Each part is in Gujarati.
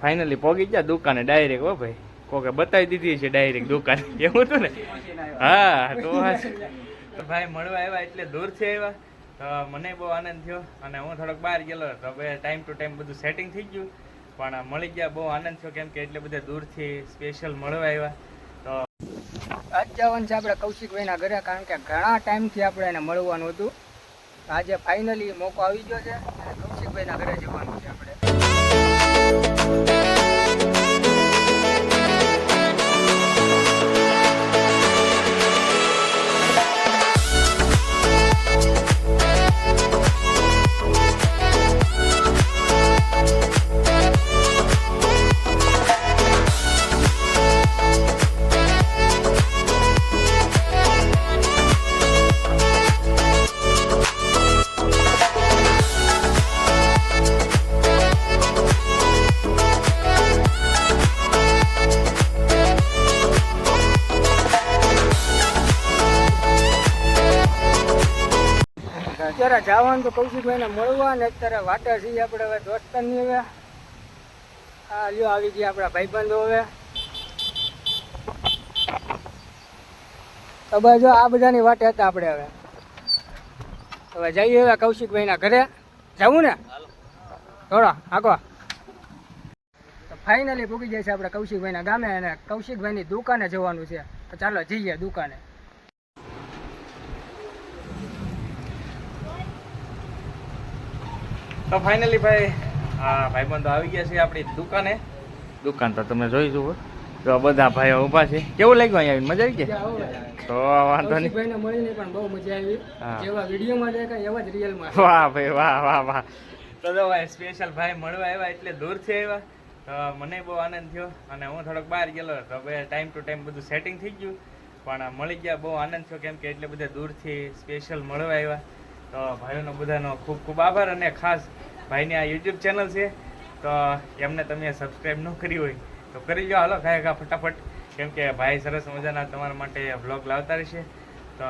ફાઇનલી પહોંચી ગયા દુકાને ડાયરેક્ટ. હો ભાઈ, કોકે બતાવી દીધી છે ડાયરેક્ટ દુકાન, એવું હતું ને? હા, તો ભાઈ મળવા આવ્યા એટલે દૂરથી આવ્યા, તો મને બહુ આનંદ થયો. અને હું થોડોક બહાર ગયેલો તો હવે ટાઈમ ટુ ટાઈમ બધું સેટિંગ થઈ ગયું, પણ મળી ગયા બહુ આનંદ થયો, કેમ કે એટલે બધા દૂરથી સ્પેશિયલ મળવા આવ્યા. તો આજ જવાનું છે આપણે કૌશિકભાઈના ઘરે, કારણ કે ઘણા ટાઈમથી આપણે એને મળવાનું હતું. આજે ફાઇનલી મોકો આવી ગયો છે અને કૌશિકભાઈના ઘરે જવાનું છે આપણે. અત્યારે જવાનું તો કૌશિકભાઈને મળવા ને અત્યારે વાટા છીએ આપણે હવે દોસ્તારની. હવે આ લ્યો આવી ગયા આપણા ભાઈબંધો. હવે જો આ બધાની વાટે હતા આપણે. હવે જઈએ હવે કૌશિકભાઈના ઘરે. જવું ને? થોડા આખો તો ફાઇનલી પૂગી જાય છે આપણે કૌશિકભાઈના ગામે, અને કૌશિકભાઈની દુકાને જવાનું છે. તો ચાલો જઈએ દુકાને. તો ફાઇનલી ભાઈ હા ભાઈબંધો આવી ગયા છે આપણી દુકાને. દુકાન તો તમે જોઈ જુઓ, તો બધા ભાઈઓ ઊભા છે. કેવું લાગ્યું અહીંયા આવીને? મજા આવી ગઈ? તો વાંધો નહીં, કૌશિકભાઈને મળીને પણ બહુ મજા આવી. જેવા વિડીયોમાં દેખાય એવા જ રિયલમાં. વાહ ભાઈ વાહ વાહ વાહ. તો ભાઈ સ્પેશિયલ ભાઈ મળવા આવ્યા એટલે દૂરથી આવ્યા, તો મને બહુ આનંદ થયો. અને હું થોડોક બહાર ગયેલો તો હવે ટાઈમ ટુ ટાઈમ બધું સેટિંગ થઈ ગયું, પણ મળી ગયા બહુ આનંદ થયો, કેમ કે એટલે બધા દૂરથી સ્પેશિયલ મળવા આવ્યા. તો ભાઈઓનો બધાનો ખૂબ ખૂબ આભાર. અને ખાસ ભાઈની આ યુટ્યુબ ચેનલ છે, તો એમને તમે સબસ્ક્રાઈબ ન કરી હોય તો કરી લો. હાલો ખાય ફટાફટ, કેમ કે ભાઈ સરસ મજાના તમારા માટે વ્લોગ લાવતા રહેશે. તો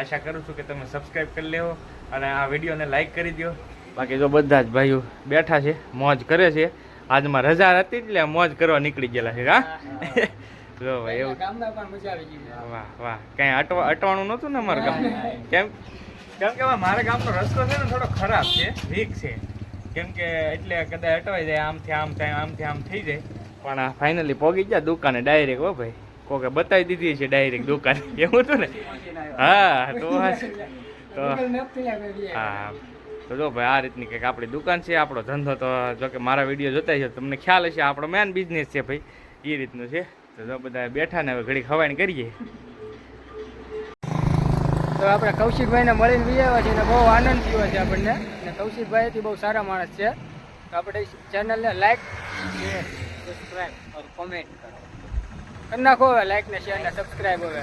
આશા કરું છું કે તમે સબસ્ક્રાઈબ કરી લેવો અને આ વિડીયોને લાઈક કરી દો. બાકી જો બધા જ ભાઈઓ બેઠા છે, મોજ કરે છે. આજમાં રજા હતી એટલે મોજ કરવા નીકળી ગયેલા છે. હા જો ભાઈ એવું. ગામમાં પણ મજા આવી ગઈ. વાહ વાહ. કાંઈ અટવાનું નહોતું ને અમારા ગામ? કેમ કેમ કે મારા ગામનો રસ્તો છે ને થોડો ખરાબ છે, વીક છે, કેમ કે એટલે કદાચ અટવાઈ જાય, આમથી આમ થાય, આમથી આમ થઈ જાય. પણ ફાઇનલી પહોંચી ગયા દુકાને ડાયરેક્ટ. હો ભાઈ, કોકે બતાવી દીધી છે ડાયરેક્ટ દુકાન, એવું હતું ને? હા તો હા તો જો ભાઈ આ રીતની કંઈક આપણી દુકાન છે. આપણો ધંધો તો જો કે મારા વિડીયો જોતા છે તમને ખ્યાલ હશે, આપણો મેન બિઝનેસ છે ભાઈ, એ રીતનું છે. તો જો બધા બેઠા ને હવે ઘડી ખવાઈને કરીએ. તો આપણે કૌશિકભાઈને મળીને આવ્યા છે અને બહુ આનંદ થયો છે આપણને. અને કૌશિકભાઈથી બહુ સારા માણસ છે. તો આપણે ચેનલને લાઈક, શેર, સબસ્ક્રાઈબ और કોમેન્ટ કરી નાખો. હવે લાઈક ને શેર ને સબસ્ક્રાઈબ હવે.